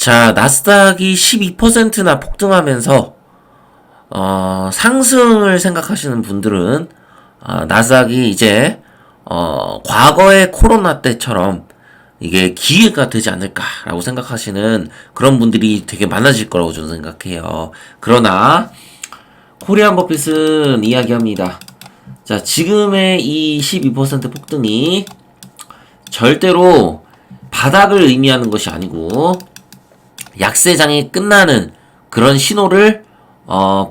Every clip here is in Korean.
자, 나스닥이 12%나 폭등하면서 상승을 생각하시는 분들은 나스닥이 이제 과거의 코로나 때처럼 이게 기회가 되지 않을까라고 생각하시는 그런 분들이 되게 많아질 거라고 저는 생각해요. 그러나 코리안 버핏은 이야기합니다. 자, 지금의 이 12% 폭등이 절대로 바닥을 의미하는 것이 아니고 약세장이 끝나는 그런 신호를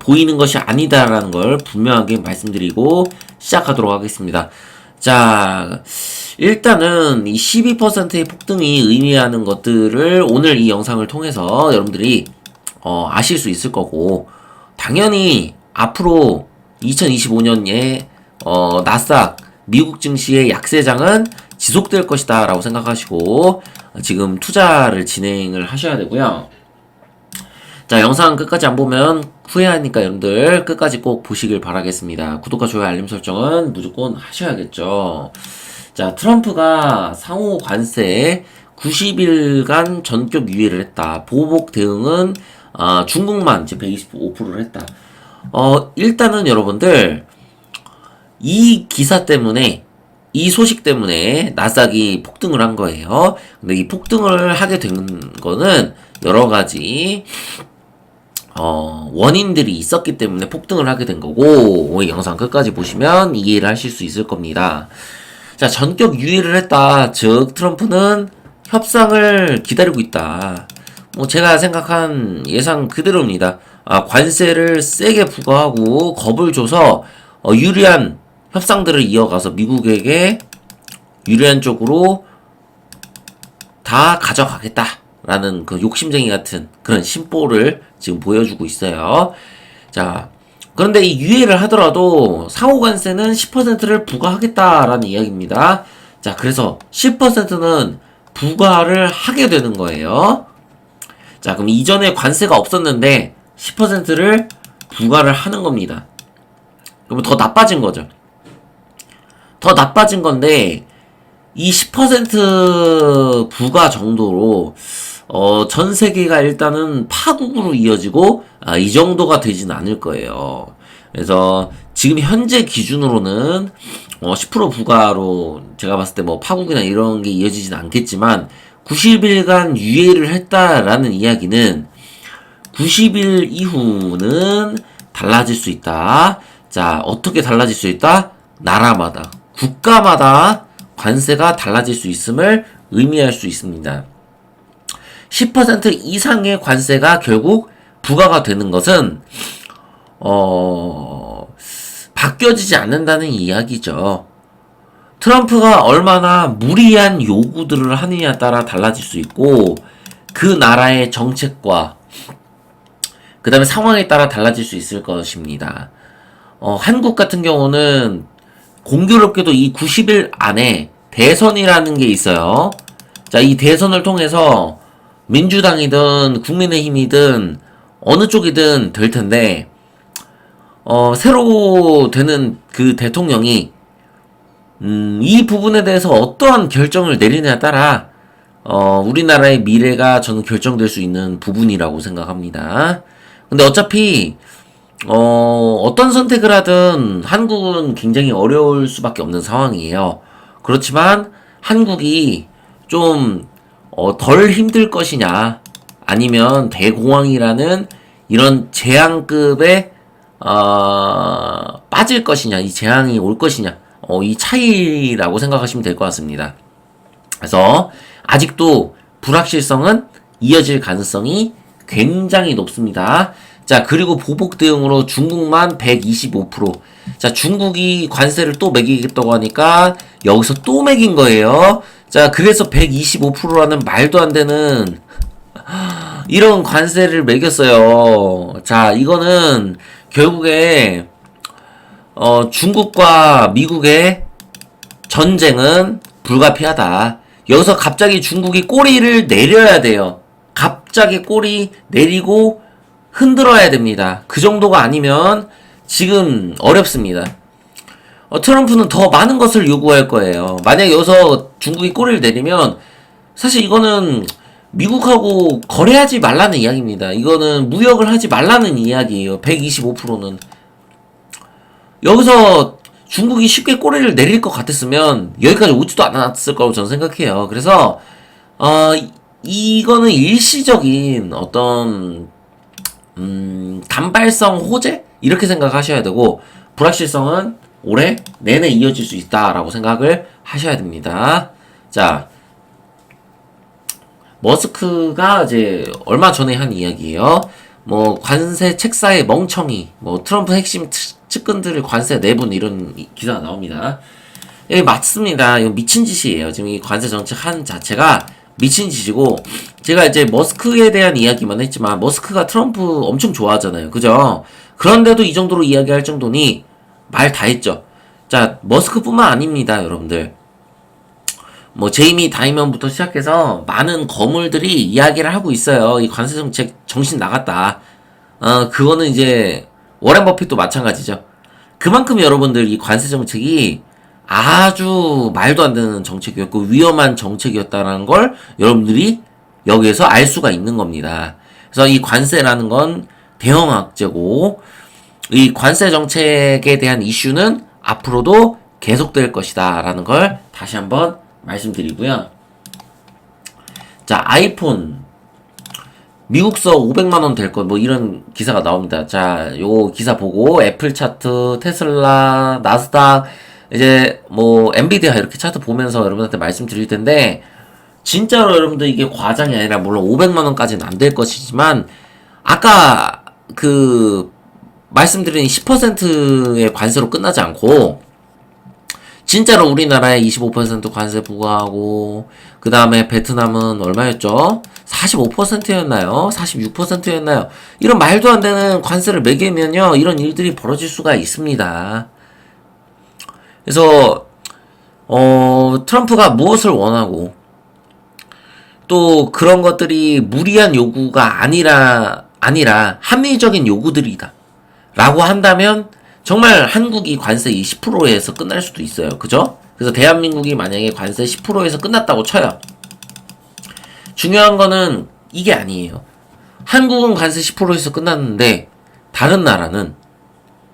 보이는 것이 아니다라는 걸 분명하게 말씀드리고 시작하도록 하겠습니다. 자, 일단은 이 12%의 폭등이 의미하는 것들을 오늘 이 영상을 통해서 여러분들이 아실 수 있을 거고, 당연히 앞으로 2025년에 나스닥 미국 증시의 약세장은 지속될 것이다 라고 생각하시고 지금 투자를 진행을 하셔야 되고요. 자, 영상 끝까지 안 보면 후회하니까 여러분들 끝까지 꼭 보시길 바라겠습니다. 구독과 좋아요 알림 설정은 무조건 하셔야겠죠. 자, 트럼프가 상호 관세에 90일간 전격 유예를 했다. 보복 대응은 중국만 이제 125%를 했다. 일단은 여러분들 이 기사 때문에, 이 소식 때문에 나스닥이 폭등을 한 거예요. 근데 이 폭등을 하게 된 거는 여러 가지 원인들이 있었기 때문에 폭등을 하게 된 거고, 이 영상 끝까지 보시면 이해를 하실 수 있을 겁니다. 자, 전격 유예를 했다. 즉 트럼프는 협상을 기다리고 있다. 제가 생각한 예상 그대로입니다. 관세를 세게 부과하고 겁을 줘서 유리한 협상들을 이어가서 미국에게 유리한 쪽으로 다 가져가겠다라는 그 욕심쟁이 같은 그런 심보를 지금 보여주고 있어요. 자, 그런데 이 유예를 하더라도 상호관세는 10%를 부과하겠다라는 이야기입니다. 자, 그래서 10%는 부과를 하게 되는 거예요. 자, 그럼 이전에 관세가 없었는데 10%를 부과를 하는 겁니다. 그러면 더 나빠진 거죠. 더 나빠진 건데 이 10% 부과 정도로 전 세계가 일단은 파국으로 이어지고 이 정도가 되진 않을 거예요. 그래서 지금 현재 기준으로는 10% 부과로 제가 봤을 때 뭐 파국이나 이런 게 이어지진 않겠지만 90일간 유예를 했다라는 이야기는 90일 이후는 달라질 수 있다. 자, 어떻게 달라질 수 있다? 나라마다, 국가마다 관세가 달라질 수 있음을 의미할 수 있습니다. 10% 이상의 관세가 결국 부과가 되는 것은 바뀌어지지 않는다는 이야기죠. 트럼프가 얼마나 무리한 요구들을 하느냐에 따라 달라질 수 있고 그 나라의 정책과 그 다음에 상황에 따라 달라질 수 있을 것입니다. 한국 같은 경우는 공교롭게도 이 90일 안에 대선이라는 게 있어요. 자, 이 대선을 통해서 민주당이든 국민의힘이든 어느 쪽이든 될 텐데, 새로 되는 그 대통령이, 이 부분에 대해서 어떠한 결정을 내리냐에 따라, 우리나라의 미래가 저는 결정될 수 있는 부분이라고 생각합니다. 근데 어차피, 어떤 선택을 하든 한국은 굉장히 어려울 수밖에 없는 상황이에요. 그렇지만 한국이 좀 덜 힘들 것이냐, 아니면 대공황이라는 이런 재앙급에 빠질 것이냐, 이 재앙이 올 것이냐, 이 차이라고 생각하시면 될 것 같습니다. 그래서 아직도 불확실성은 이어질 가능성이 굉장히 높습니다. 자, 그리고 보복 대응으로 중국만 125%. 자, 중국이 관세를 또 매기겠다고 하니까 여기서 또 매긴 거예요. 자, 그래서 125%라는 말도 안 되는 이런 관세를 매겼어요. 자, 이거는 결국에 중국과 미국의 전쟁은 불가피하다. 여기서 갑자기 중국이 꼬리를 내려야 돼요. 갑자기 꼬리 내리고 흔들어야 됩니다. 그 정도가 아니면 지금 어렵습니다. 트럼프는 더 많은 것을 요구할 거예요. 만약 여기서 중국이 꼬리를 내리면 사실 이거는 미국하고 거래하지 말라는 이야기입니다. 이거는 무역을 하지 말라는 이야기예요. 125%는. 여기서 중국이 쉽게 꼬리를 내릴 것 같았으면 여기까지 오지도 않았을 거라고 저는 생각해요. 그래서 이거는 일시적인 어떤 단발성 호재? 이렇게 생각하셔야 되고 불확실성은 올해 내내 이어질 수 있다라고 생각을 하셔야 됩니다. 자, 머스크가 이제 얼마 전에 한 이야기예요. 뭐 관세 책사의 멍청이, 뭐 트럼프 핵심 측근들을 관세 내분 이런 기사가 나옵니다. 예, 맞습니다. 이거 미친 짓이에요. 지금 이 관세 정책 한 자체가 미친 짓이고, 제가 이제 머스크에 대한 이야기만 했지만 머스크가 트럼프 엄청 좋아하잖아요. 그죠? 그런데도 이 정도로 이야기할 정도니 말 다 했죠. 자, 머스크뿐만 아닙니다, 여러분들. 뭐 제이미 다이먼부터 시작해서 많은 거물들이 이야기를 하고 있어요. 이 관세 정책 정신 나갔다. 그거는 이제 워렌 버핏도 마찬가지죠. 그만큼 여러분들 이 관세 정책이 아주 말도 안 되는 정책이었고 위험한 정책이었다는 걸 여러분들이 여기에서 알 수가 있는 겁니다. 그래서 이 관세라는 건 대형 악재고 이 관세 정책에 대한 이슈는 앞으로도 계속될 것이다 라는 걸 다시 한번 말씀드리고요. 자, 아이폰 미국서 500만원 될 것 뭐 이런 기사가 나옵니다. 자, 요 기사 보고 애플 차트, 테슬라, 나스닥 이제 뭐 엔비디아 이렇게 차트 보면서 여러분한테 말씀드릴 텐데 진짜로 여러분들 이게 과장이 아니라 물론 500만원까지는 안 될 것이지만 아까 그 말씀드린 10%의 관세로 끝나지 않고 진짜로 우리나라에 25% 관세 부과하고 그 다음에 베트남은 얼마였죠? 45%였나요? 46%였나요? 이런 말도 안 되는 관세를 매기면요 이런 일들이 벌어질 수가 있습니다. 그래서 트럼프가 무엇을 원하고 또 그런 것들이 무리한 요구가 아니라 합리적인 요구들이다 라고 한다면 정말 한국이 관세 10%에서 끝날 수도 있어요. 그죠? 그래서 대한민국이 만약에 관세 10%에서 끝났다고 쳐요. 중요한 거는 이게 아니에요. 한국은 관세 10%에서 끝났는데 다른 나라는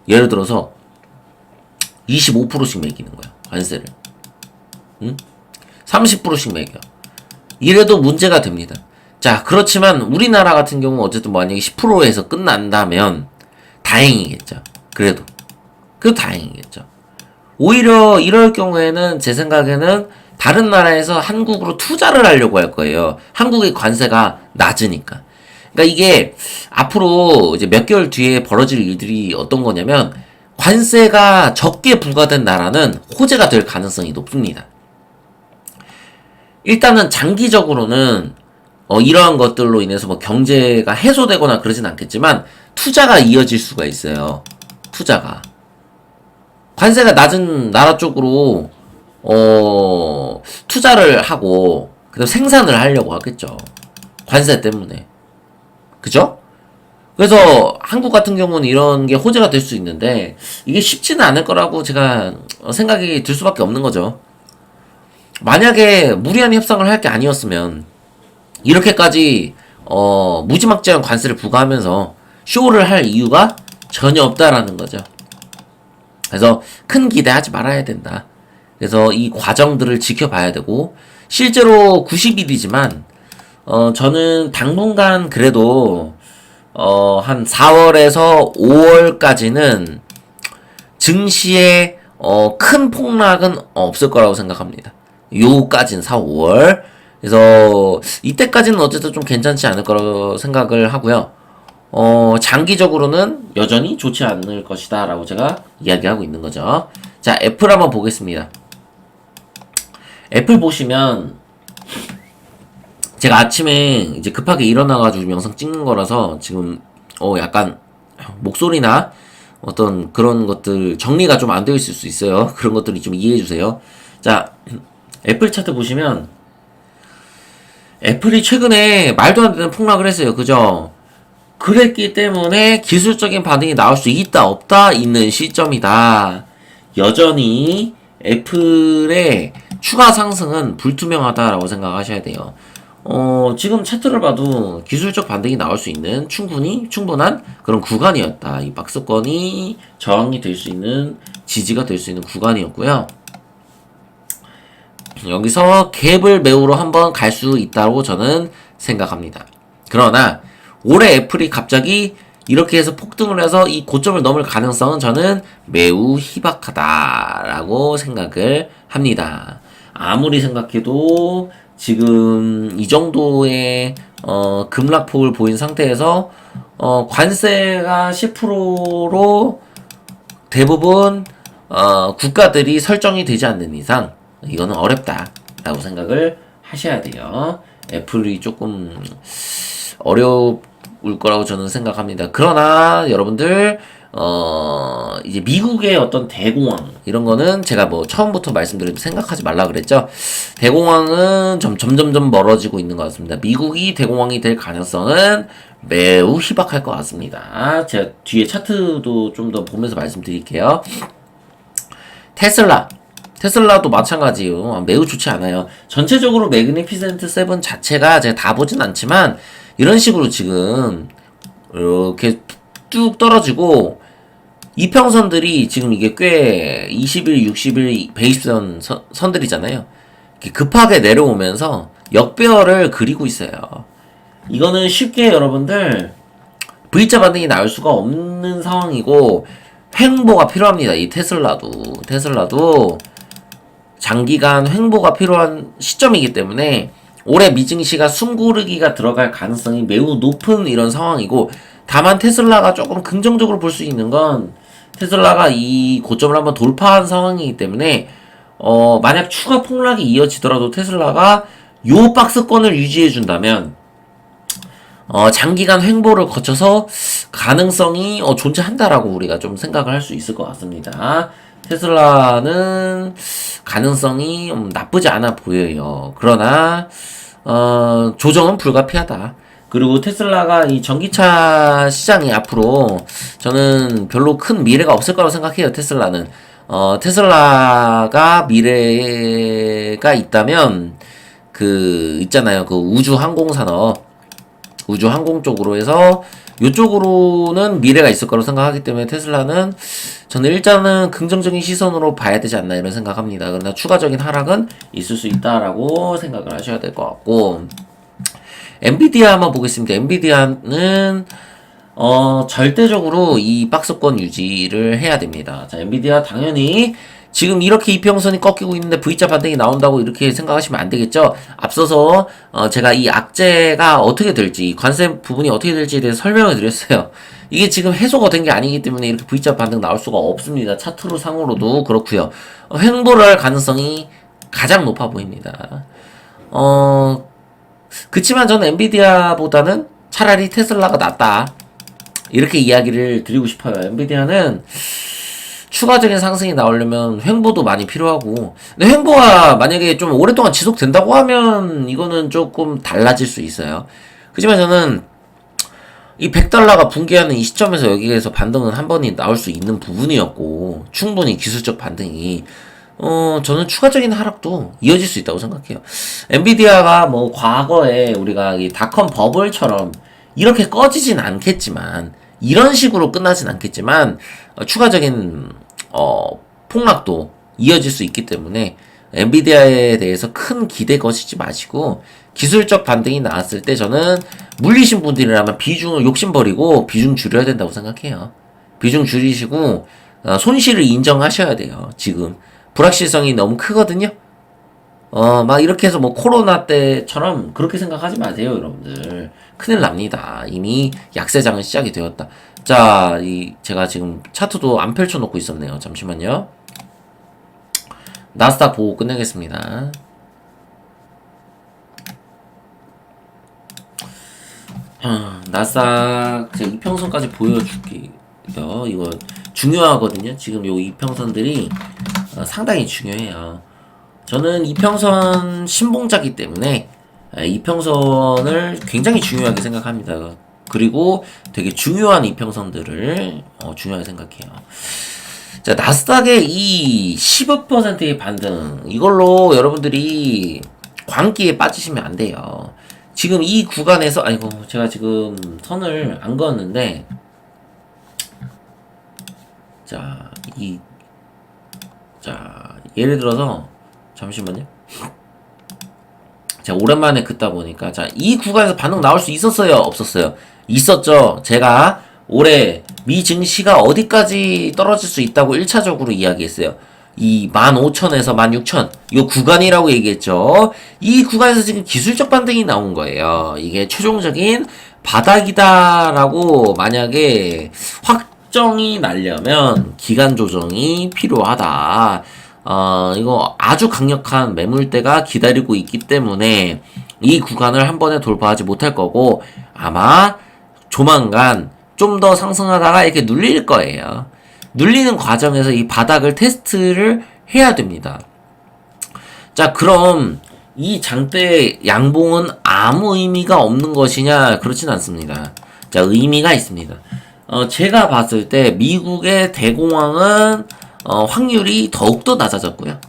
예를 들어서 25%씩 매기는 거야. 관세를. 응? 30%씩 매겨. 이래도 문제가 됩니다. 자, 그렇지만 우리나라 같은 경우 어쨌든 만약에 10%에서 끝난다면 다행이겠죠. 그래도 다행이겠죠. 오히려 이럴 경우에는 제 생각에는 다른 나라에서 한국으로 투자를 하려고 할 거예요. 한국의 관세가 낮으니까. 그러니까 이게 앞으로 이제 몇 개월 뒤에 벌어질 일들이 어떤 거냐면 관세가 적게 부과된 나라는 호재가 될 가능성이 높습니다. 일단은 장기적으로는 이러한 것들로 인해서 뭐 경제가 해소되거나 그러진 않겠지만 투자가 이어질 수가 있어요. 투자가. 관세가 낮은 나라 쪽으로 투자를 하고 그다음 생산을 하려고 하겠죠. 관세 때문에. 그죠? 그래서 한국 같은 경우는 이런 게 호재가 될 수 있는데 이게 쉽지는 않을 거라고 제가 생각이 들 수밖에 없는 거죠. 만약에 무리한 협상을 할 게 아니었으면 이렇게까지 무지막지한 관세를 부과하면서 쇼를 할 이유가 전혀 없다라는 거죠. 그래서 큰 기대하지 말아야 된다. 그래서 이 과정들을 지켜봐야 되고 실제로 90일이지만 저는 당분간 그래도 한 4월에서 5월까지는 증시에 큰 폭락은 없을 거라고 생각합니다. 요까지는 4, 5월. 그래서 이때까지는 어쨌든 좀 괜찮지 않을 거라고 생각을 하고요. 장기적으로는 여전히 좋지 않을 것이다 라고 제가 이야기하고 있는 거죠. 자, 애플 한번 보겠습니다. 애플 보시면 제가 아침에 이제 급하게 일어나가지고 영상 찍는 거라서 지금 약간 목소리나 어떤 그런 것들 정리가 좀 안 되어 있을 수 있어요. 그런 것들이 좀 이해해 주세요. 자, 애플 차트 보시면 애플이 최근에 말도 안 되는 폭락을 했어요. 그죠? 그랬기 때문에 기술적인 반응이 나올 수 있다 없다 있는 시점이다. 여전히 애플의 추가 상승은 불투명하다라고 생각하셔야 돼요. 지금 차트를 봐도 기술적 반등이 나올 수 있는 충분한 그런 구간이었다. 이 박스권이 저항이 될 수 있는, 지지가 될 수 있는 구간이었고요. 여기서 갭을 메우러 한번 갈 수 있다고 저는 생각합니다. 그러나 올해 애플이 갑자기 이렇게 해서 폭등을 해서 이 고점을 넘을 가능성은 저는 매우 희박하다라고 생각을 합니다. 아무리 생각해도 지금 이 정도의 급락폭을 보인 상태에서 관세가 10%로 대부분 국가들이 설정이 되지 않는 이상 이거는 어렵다라고 생각을 하셔야 돼요. 애플이 조금 어려울 거라고 저는 생각합니다. 그러나 여러분들 이제 미국의 어떤 대공황 이런 거는 제가 뭐 처음부터 말씀드려도 생각하지 말라 그랬죠. 대공황은 점점 멀어지고 있는 것 같습니다. 미국이 대공황이 될 가능성은 매우 희박할 것 같습니다. 제가 뒤에 차트도 좀 더 보면서 말씀드릴게요. 테슬라도 마찬가지예요. 매우 좋지 않아요. 전체적으로 매그니피센트 7 자체가 제가 다 보진 않지만 이런 식으로 지금 이렇게 쭉 떨어지고 이평선들이 지금 이게 꽤 20일, 60일 베이스선 선들이잖아요. 급하게 내려오면서 역배열을 그리고 있어요. 이거는 쉽게 여러분들 V자 반등이 나올 수가 없는 상황이고 횡보가 필요합니다. 이 테슬라도 장기간 횡보가 필요한 시점이기 때문에 올해 미증시가 숨고르기가 들어갈 가능성이 매우 높은 이런 상황이고, 다만 테슬라가 조금 긍정적으로 볼 수 있는 건 테슬라가 이 고점을 한번 돌파한 상황이기 때문에 만약 추가 폭락이 이어지더라도 테슬라가 요 박스권을 유지해 준다면 장기간 횡보를 거쳐서 가능성이 존재한다라고 우리가 좀 생각을 할 수 있을 것 같습니다. 테슬라는 가능성이 나쁘지 않아 보여요. 그러나 조정은 불가피하다. 그리고 테슬라가 이 전기차 시장이 앞으로 저는 별로 큰 미래가 없을 거라고 생각해요. 테슬라가 미래가 있다면 있잖아요. 우주 항공 산업, 우주 항공 쪽으로 해서 이쪽으로는 미래가 있을 거라고 생각하기 때문에 테슬라는 저는 일단은 긍정적인 시선으로 봐야 되지 않나 이런 생각합니다. 그러나 추가적인 하락은 있을 수 있다라고 생각을 하셔야 될 것 같고, 엔비디아 한번 보겠습니다. 엔비디아는 절대적으로 이 박스권 유지를 해야 됩니다. 자, 엔비디아 당연히 지금 이렇게 이평선이 꺾이고 있는데 V자 반등이 나온다고 이렇게 생각하시면 안 되겠죠. 앞서서 제가 이 악재가 어떻게 될지, 관세 부분이 어떻게 될지에 대해서 설명을 드렸어요. 이게 지금 해소가 된 게 아니기 때문에 이렇게 V자 반등 나올 수가 없습니다. 차트로 상으로도 그렇고요. 횡보를 할 가능성이 가장 높아 보입니다. 그치만 저는 엔비디아보다는 차라리 테슬라가 낫다, 이렇게 이야기를 드리고 싶어요. 엔비디아는 추가적인 상승이 나오려면 횡보도 많이 필요하고, 근데 횡보가 만약에 좀 오랫동안 지속된다고 하면 이거는 조금 달라질 수 있어요. 그렇지만 저는 이 100달러가 붕괴하는 이 시점에서 여기에서 반등은 한 번이 나올 수 있는 부분이었고, 충분히 기술적 반등이 저는 추가적인 하락도 이어질 수 있다고 생각해요. 엔비디아가 뭐 과거에 우리가 이 닷컴 버블처럼 이렇게 꺼지진 않겠지만, 이런 식으로 끝나진 않겠지만 추가적인 폭락도 이어질 수 있기 때문에 엔비디아에 대해서 큰 기대 거시지 마시고, 기술적 반등이 나왔을 때 저는 물리신 분들이라면 비중을 욕심버리고 비중 줄여야 된다고 생각해요. 비중 줄이시고 손실을 인정하셔야 돼요. 지금 불확실성이 너무 크거든요. 막 이렇게 해서 뭐 코로나 때처럼 그렇게 생각하지 마세요, 여러분들. 큰일 납니다. 이미 약세장은 시작이 되었다. 자, 제가 지금 차트도 안 펼쳐놓고 있었네요. 잠시만요. 나스닥 보고 끝내겠습니다. 나스닥 제가 이평선까지 보여줄게요. 이거 중요하거든요. 지금 요 이평선들이 상당히 중요해요. 저는 이평선 신봉자기 때문에 이평선을 굉장히 중요하게 생각합니다. 그리고 되게 중요한 이평선들을 중요하게 생각해요. 자, 나스닥의 이 15%의 반등, 이걸로 여러분들이 광기에 빠지시면 안 돼요. 지금 이 구간에서, 아이고, 제가 지금 선을 안 그었는데, 자, 예를 들어서, 잠시만요. 자, 오랜만에 긋다 보니까, 자, 이 구간에서 반응 나올 수 있었어요? 없었어요? 있었죠? 제가 올해 미 증시가 어디까지 떨어질 수 있다고 1차적으로 이야기했어요. 이 15,000에서 16,000, 이 구간이라고 얘기했죠. 이 구간에서 지금 기술적 반등이 나온 거예요. 이게 최종적인 바닥이다라고 만약에 확정이 나려면 기간 조정이 필요하다. 이거 아주 강력한 매물대가 기다리고 있기 때문에 이 구간을 한 번에 돌파하지 못할 거고, 아마 조만간 좀 더 상승하다가 이렇게 눌릴 거예요. 눌리는 과정에서 이 바닥을 테스트를 해야 됩니다. 자, 그럼 이 장대 양봉은 아무 의미가 없는 것이냐? 그렇진 않습니다. 자, 의미가 있습니다. 제가 봤을 때 미국의 대공황은 확률이 더욱더 낮아졌고요.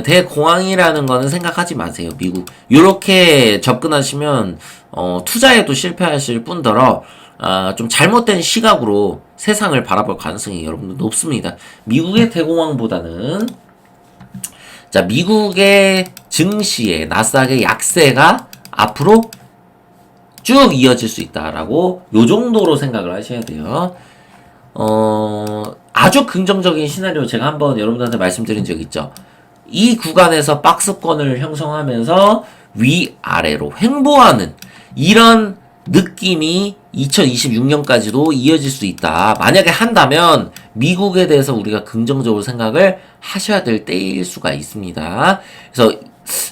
대공황이라는 거는 생각하지 마세요. 미국 요렇게 접근하시면 투자에도 실패하실 뿐더러 좀 잘못된 시각으로 세상을 바라볼 가능성이 여러분들 높습니다. 미국의 대공황보다는, 자, 미국의 증시의 나스닥의 약세가 앞으로 쭉 이어질 수 있다라고 요 정도로 생각을 하셔야 돼요. 아주 긍정적인 시나리오 제가 한번 여러분들한테 말씀드린 적 있죠. 이 구간에서 박스권을 형성하면서 위아래로 횡보하는 이런 느낌이 2026년까지도 이어질 수 있다. 만약에 한다면 미국에 대해서 우리가 긍정적으로 생각을 하셔야 될 때일 수가 있습니다. 그래서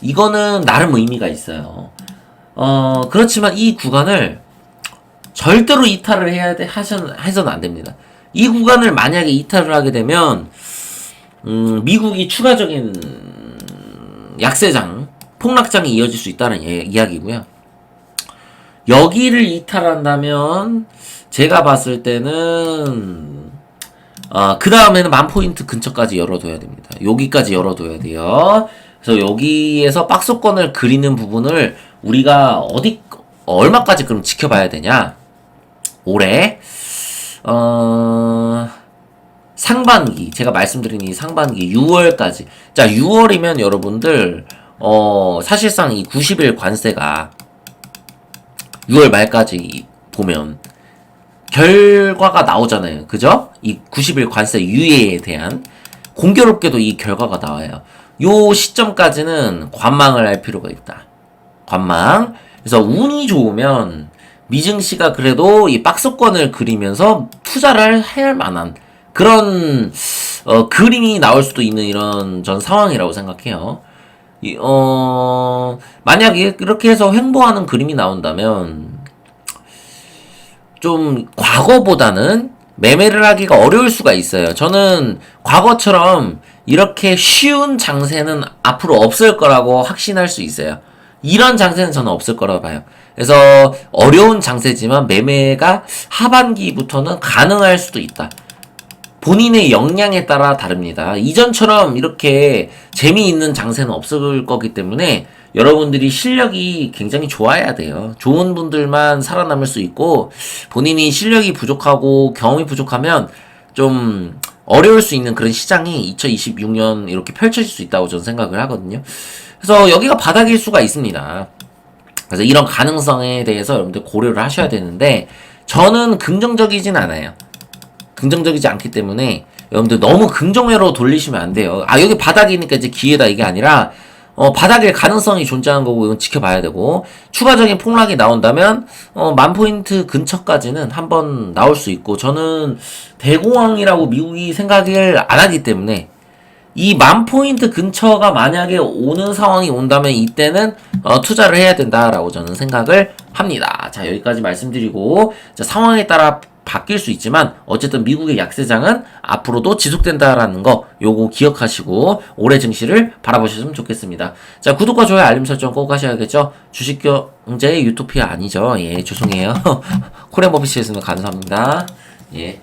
이거는 나름 의미가 있어요. 그렇지만 이 구간을 절대로 이탈을 해서는 안 됩니다. 이 구간을 만약에 이탈을 하게 되면 미국이 추가적인 약세장, 폭락장이 이어질 수 있다는 이야기고요. 여기를 이탈한다면 제가 봤을 때는 그 다음에는 10,000포인트 근처까지 열어둬야 됩니다. 여기까지 열어둬야 돼요. 그래서 여기에서 박스권을 그리는 부분을 우리가 얼마까지 그럼 지켜봐야 되냐? 올해 상반기, 제가 말씀드린 이 상반기 6월까지. 자, 6월이면 여러분들 사실상 이 90일 관세가 6월 말까지 보면 결과가 나오잖아요. 그죠? 이 90일 관세 유예에 대한 공교롭게도 이 결과가 나와요. 요 시점까지는 관망을 할 필요가 있다. 관망. 그래서 운이 좋으면 미증시가 그래도 이 박스권을 그리면서 투자를 할 만한 그런 그림이 나올 수도 있는 이런 전 상황이라고 생각해요. 만약에 이렇게 해서 횡보하는 그림이 나온다면 좀 과거보다는 매매를 하기가 어려울 수가 있어요. 저는 과거처럼 이렇게 쉬운 장세는 앞으로 없을 거라고 확신할 수 있어요. 이런 장세는 저는 없을 거라고 봐요. 그래서 어려운 장세지만 매매가 하반기부터는 가능할 수도 있다. 본인의 역량에 따라 다릅니다. 이전처럼 이렇게 재미있는 장세는 없을 거기 때문에 여러분들이 실력이 굉장히 좋아야 돼요. 좋은 분들만 살아남을 수 있고, 본인이 실력이 부족하고 경험이 부족하면 좀 어려울 수 있는 그런 시장이 2026년 이렇게 펼쳐질 수 있다고 저는 생각을 하거든요. 그래서 여기가 바닥일 수가 있습니다. 그래서 이런 가능성에 대해서 여러분들 고려를 하셔야 되는데, 저는 긍정적이진 않아요. 긍정적이지 않기 때문에 여러분들 너무 긍정회로 돌리시면 안 돼요. 여기 바닥이니까 이제 기회다 이게 아니라 바닥일 가능성이 존재하는 거고 이건 지켜봐야 되고, 추가적인 폭락이 나온다면 10,000포인트 근처까지는 한번 나올 수 있고, 저는 대공황이라고 미국이 생각을 안 하기 때문에 이 10,000포인트 근처가 만약에 오는 상황이 온다면 이때는 투자를 해야 된다라고 저는 생각을 합니다. 자, 여기까지 말씀드리고, 자, 상황에 따라 바뀔 수 있지만 어쨌든 미국의 약세장은 앞으로도 지속된다라는 거 요거 기억하시고 올해 증시를 바라보셨으면 좋겠습니다. 자, 구독과 좋아요 알림 설정 꼭 하셔야겠죠. 주식경제 유토피아 아니죠. 예, 죄송해요. 코리안버피시였습니다. 감사합니다. 예.